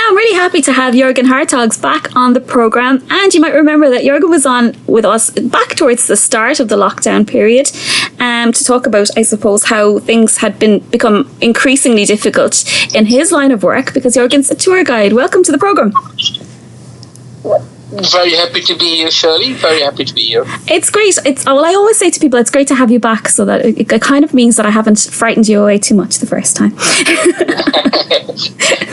I'm really happy to have Jorgen Hartogs back on the programme. And you might remember that Jorgen was on with us back towards the start of the lockdown period to talk about, I suppose, how things had become increasingly difficult in his line of work, because Jorgen's a tour guide. Welcome to the programme. Very happy to be here, Shirley. Very happy to be here. It's great. I always say to people, it's great to have you back, so that it kind of means that I haven't frightened you away too much the first time.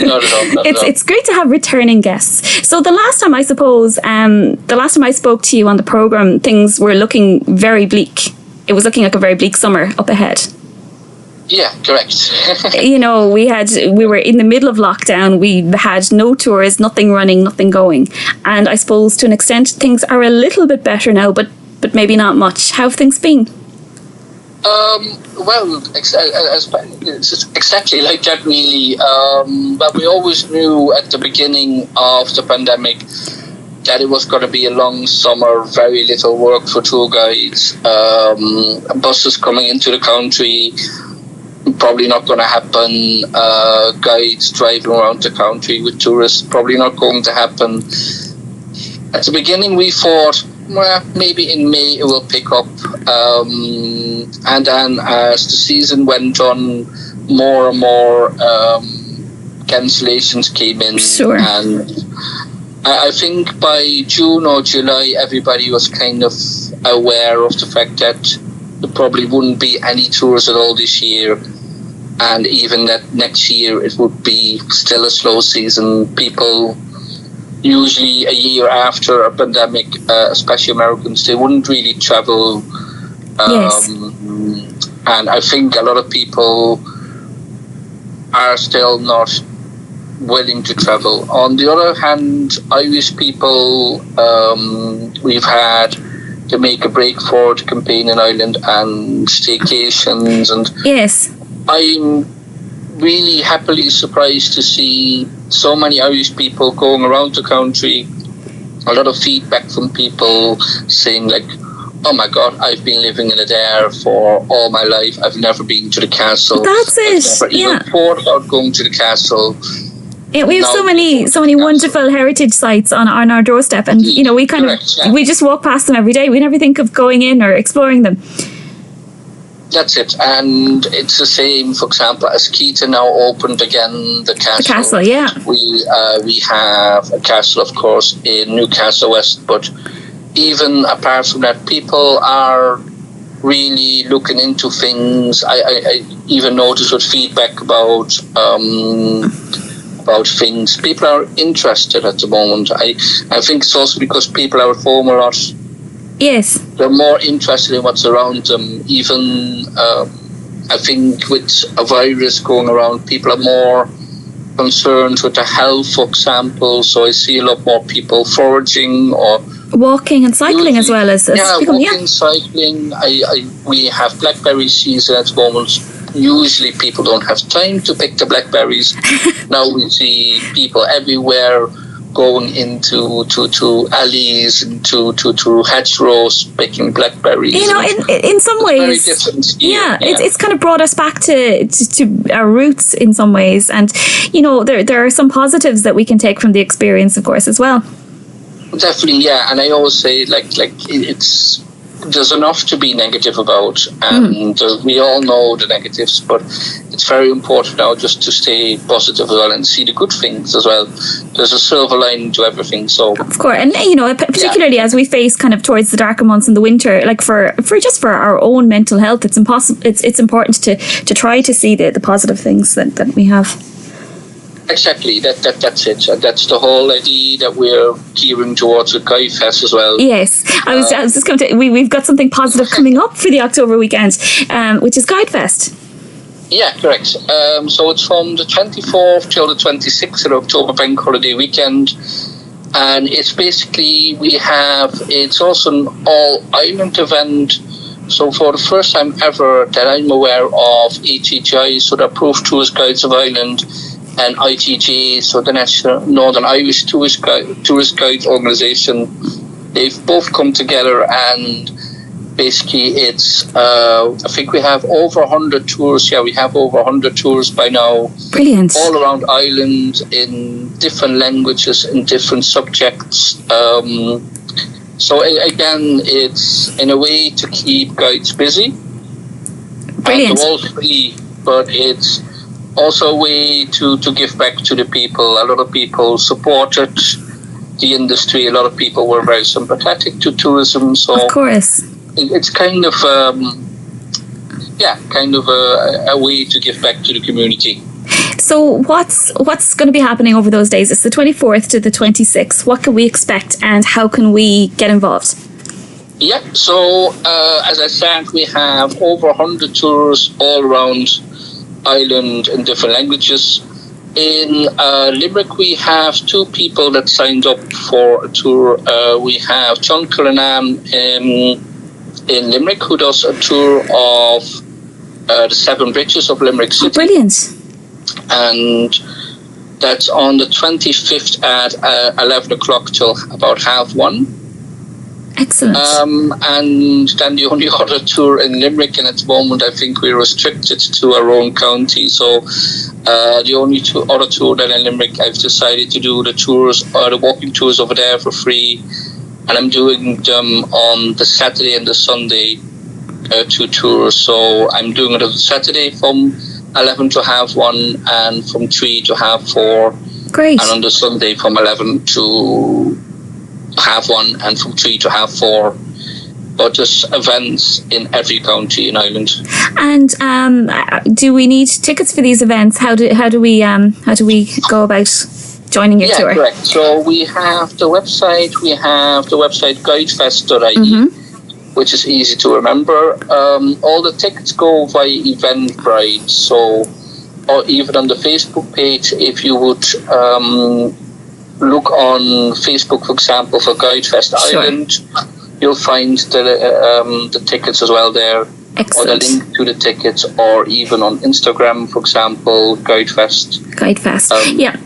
Not at all. It's great to have returning guests. So the last time, I suppose, the last time I spoke to you on the programme, things were looking very bleak. It was looking like a very bleak summer up ahead. Yeah, correct. We were in the middle of lockdown. We had no tours, nothing running, nothing going. And I suppose to an extent things are a little bit better now, but maybe not much. How have things been? It's exactly like that, really. But we always knew at the beginning of the pandemic that it was going to be a long summer, very little work for tour guides, buses coming into the country, probably not going to happen, guides driving around the country with tourists, probably not going to happen. At the beginning we thought, well, maybe in May it will pick up, and then as the season went on, more and more cancellations came in. Sure. And I think by June or July everybody was kind of aware of the fact that there probably wouldn't be any tours at all this year, and even that next year it would be still a slow season. People usually a year after a pandemic, especially Americans, they wouldn't really travel. Yes. And I think a lot of people are still not willing to travel. On the other hand, Irish people, we've had to make a break for the campaign in Ireland and staycations, and yes, I'm really happily surprised to see so many Irish people going around the country. A lot of feedback from people saying like, oh my God, I've been living in Adare for all my life. I've never been to the castle. That's it. I've never even thought about going to the castle. Yeah, we have so many wonderful heritage sites on our doorstep, and we we just walk past them every day. We never think of going in or exploring them. That's it, and it's the same. For example, as Keita now opened again, the castle. The castle, yeah. We have a castle, of course, in Newcastle West, but even apart from that, people are really looking into things. I even noticed with feedback about things. People are interested at the moment. I think it's also because people are at home a lot. Yes. They're more interested in what's around them. Even, I think with a virus going around, people are more concerned with their health, for example. So I see a lot more people foraging or walking and cycling as well as walking, cycling. We have blackberry season at the moment. Usually people don't have time to pick the blackberries. Now we see people everywhere going into to alleys, to hedgerows, picking blackberries. In some ways, very different. It's kind of brought us back to our roots in some ways, and there are some positives that we can take from the experience, of course, as well. Definitely, yeah. And I always say, there's enough to be negative about, and we all know the negatives, but it's very important now just to stay positive as well and see the good things as well. There's a silver lining to everything. So of course, and particularly as we face kind of towards the darker months in the winter, like for our own mental health, it's important to try to see the positive things that we have. Exactly, that's it. And that's the whole idea that we're gearing towards with Guidefest as well. Yes, I was just going to. We've got something positive coming up for the October weekend, which is Guidefest. Yeah, correct. So it's from the 24th till the 26th of October, bank holiday weekend, and it's basically it's also an all-island event. So for the first time ever that I'm aware of, HHI, so the Approved Tourist Guides of Ireland, and ITG, so the National Northern Irish Tourist Guide Organisation, they've both come together and basically it's, I think we have over 100 tours. Yeah, we have over 100 tours by now. Brilliant. All around Ireland in different languages, in different subjects. So again, it's in a way to keep guides busy. Brilliant. And they're all free, but it's also a way to give back to the people. A lot of people supported the industry. A lot of people were very sympathetic to tourism. So of course, it's kind of a way to give back to the community. So what's going to be happening over those days? It's the 24th to the 26th. What can we expect, and how can we get involved? Yeah, so as I said, we have over 100 tours all around Ireland in different languages. In Limerick, we have 2 people that signed up for a tour. We have John Cullinan in Limerick, who does a tour of the 7 bridges of Limerick City. Oh, brilliant. And that's on the 25th at 11 o'clock till about 1:30. Excellent. And then the only other tour in Limerick, and at the moment I think we're restricted to our own county, so the only other tour that in Limerick I've decided to do the tours, or the walking tours over there for free, and I'm doing them on the Saturday and the Sunday, 2 tours. So I'm doing it on Saturday from 11 to 1:30 and from 3 to 4:30. Great. And on the Sunday from 11 to 1:30 and from 3 to 4:30. But there's events in every county in Ireland. And do we need tickets for these events? How do we go about joining your tour? Yeah, correct. So we have the website. We have the website guidefest.ie, which is easy to remember. All the tickets go via Eventbrite. So, or even on the Facebook page, if you would look on Facebook, for example, for Guidefest Ireland, you'll find the tickets as well there. Excellent. Or the link to the tickets, or even on Instagram, for example, Guidefest.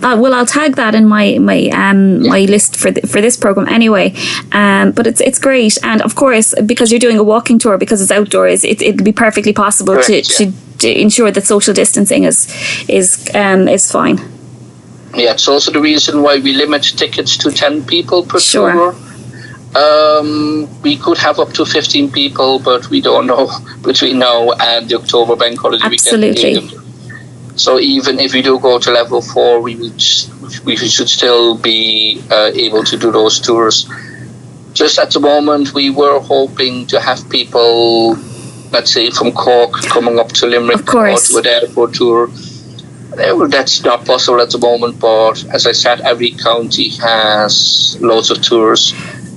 Well, I'll tag that in my list for this program anyway. But it's great, and of course, because you're doing a walking tour, because it's outdoors, it'll be perfectly possible to ensure that social distancing is fine. Yeah, it's also the reason why we limit tickets to 10 people per tour. We could have up to 15 people, but we don't know between now and the October bank holiday weekend. Absolutely. So even if we do go to level 4, we should still be able to do those tours. Just at the moment, we were hoping to have people, let's say, from Cork coming up to Limerick or to Adare for a tour. That's not possible at the moment, but as I said, every county has loads of tours.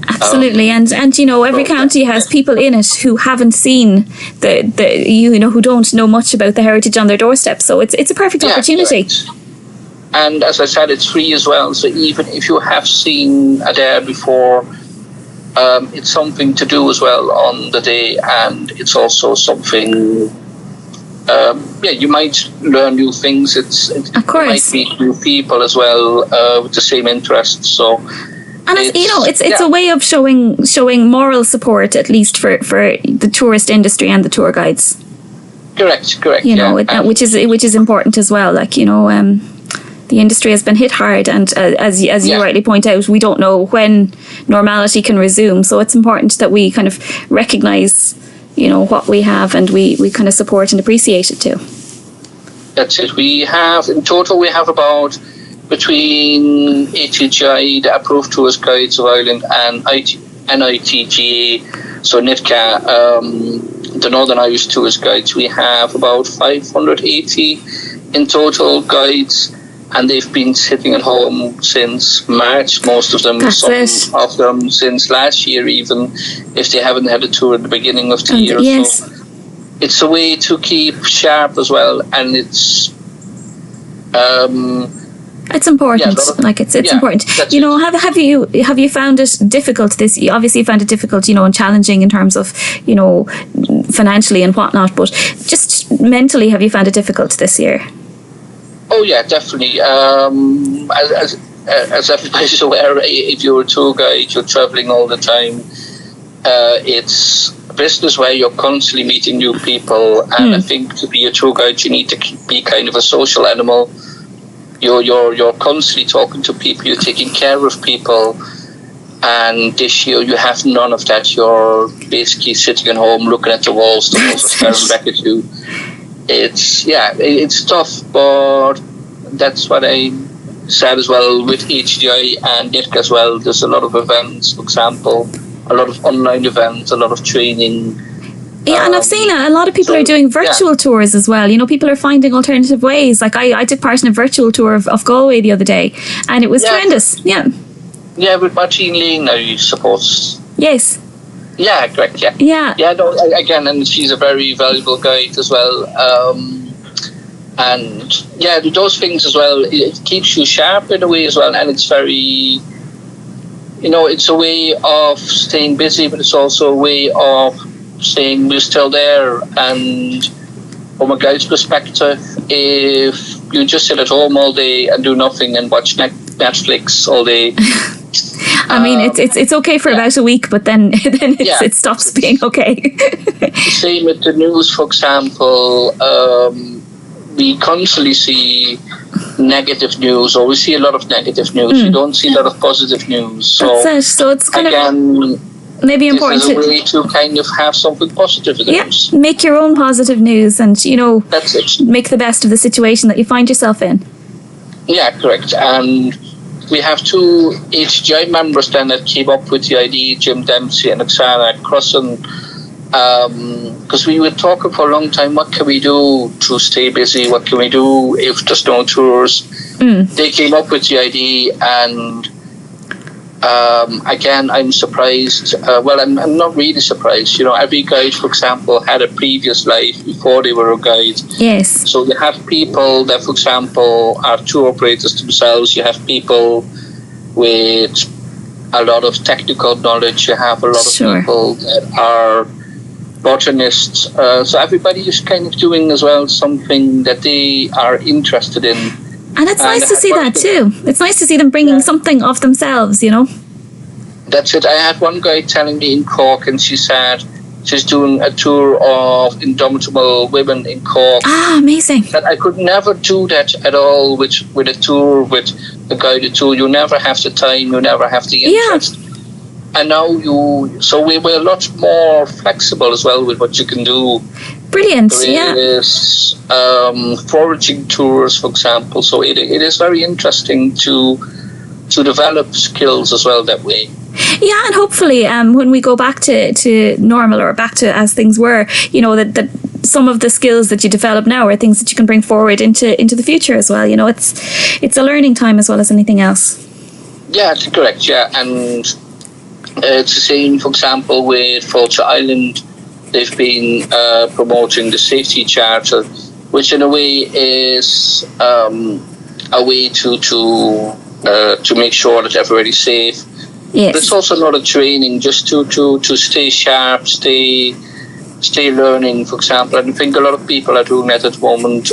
Absolutely, and every county has people in it who haven't seen who don't know much about the heritage on their doorstep. So it's a perfect opportunity. Correct. And as I said, it's free as well. So even if you have seen Adare before, it's something to do as well on the day, and it's also something. You might learn new things. Of course. You might meet new people as well with the same interests. So, and it's a way of showing moral support, at least for the tourist industry and the tour guides. Correct. Which is important as well. The industry has been hit hard, and as you rightly point out, we don't know when normality can resume. So it's important that we kind of recognise what we have, and we kind of support and appreciate it too. That's it. We have about between ATGI, the Approved Tourist Guides of Ireland, and NITGA, so NITCA, the Northern Irish Tourist Guides. We have about 580 in total guides, and they've been sitting at home since March, most of them, some of them since last year even, if they haven't had a tour at the beginning of the year. Yes. So it's a way to keep sharp as well, and it's important. It's important. Have you found it difficult this year? Obviously you found it difficult, and challenging in terms of, financially and whatnot, but just mentally, have you found it difficult this year? Oh yeah, definitely. As everybody's aware, if you're a tour guide, you're traveling all the time. It's business where you're constantly meeting new people, and I think to be a tour guide, you need to be kind of a social animal. You're constantly talking to people. You're taking care of people. And this year you have none of that. You're basically sitting at home looking at the walls. The walls are staring back at you. It's tough, but that's what I said as well with HDI and NITC as well. There's a lot of events, for example, a lot of online events, a lot of training. Yeah, and I've seen a lot of people are doing virtual tours as well. You know, people are finding alternative ways. Like I took part in a virtual tour of Galway the other day, and it was tremendous. Yeah. Yeah, with Martine Lane, I suppose. Yes. Yeah, correct, yeah. Yeah. Yeah, no, again, and she's a very valuable guide as well. And yeah, those things as well, it keeps you sharp in a way as well. And it's very, you know, it's a way of staying busy, but it's also a way of saying we're still there. And from a guide's perspective, if you just sit at home all day and do nothing and watch Netflix all day, I mean, it's okay for about a week, but then it stops being okay. Same with the news, for example. We constantly see negative news, or we see a lot of negative news. We don't see a lot of positive news. So that's it. So it's kind of maybe important to way to kind of have something positive in the news. Make your own positive news, and that's it. Make the best of the situation that you find yourself in. Yeah, correct. And we have two HGI members then that came up with the idea, Jim Dempsey and Oksana Crossan, because we were talking for a long time, what can we do to stay busy? What can we do if there's no tours? They came up with the idea, and again, I'm surprised. I'm not really surprised. You know, every guide, for example, had a previous life before they were a guide. Yes. So you have people that, for example, are tour operators themselves. You have people with a lot of technical knowledge. You have a lot of people that are botanists. So everybody is kind of doing as well something that they are interested in. And it's nice to see that too. It's nice to see them bringing something of themselves, you know. That's it. I had one guy telling me in Cork, and she said she's doing a tour of indomitable women in Cork. Ah, amazing. That I could never do that at all with a tour, with a guided tour. You never have the time, you never have the interest. Yeah. And now so we were a lot more flexible as well with what you can do. Brilliant, there is foraging tours, for example. So it is very interesting to develop skills as well that way. Yeah, and hopefully when we go back to normal, or back to as things were, you know, that some of the skills that you develop now are things that you can bring forward into the future as well. You know, it's a learning time as well as anything else. Yeah, that's correct, yeah. And it's the same, for example, with Fulcher Island. They've been promoting the safety charter, which in a way is a way to make sure that everybody's safe. Yes. But it's also a lot of training just to stay sharp, stay learning, for example. And I think a lot of people are doing that at the moment.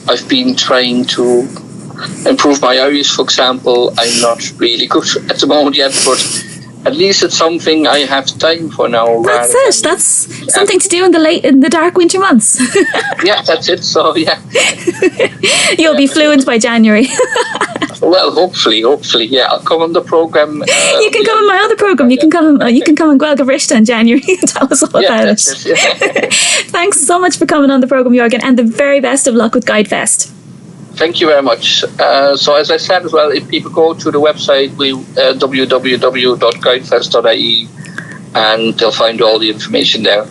I've been trying to improve my Irish, for example. I'm not really good at the moment yet, but at least it's something I have time for now. That's it. That's something to do in the dark winter months. Yeah, that's it. So yeah, you'll be fluent by January. Well, hopefully, yeah. I'll come on the program. You can come on my other program. You can come. You can come on Gaeilge Rishta in January and tell us all about it. Yeah. Thanks so much for coming on the program, Jorgen, and the very best of luck with Guidefest. Thank you very much. So as I said as well, if people go to the website, www.guidefest.ie, and they'll find all the information there.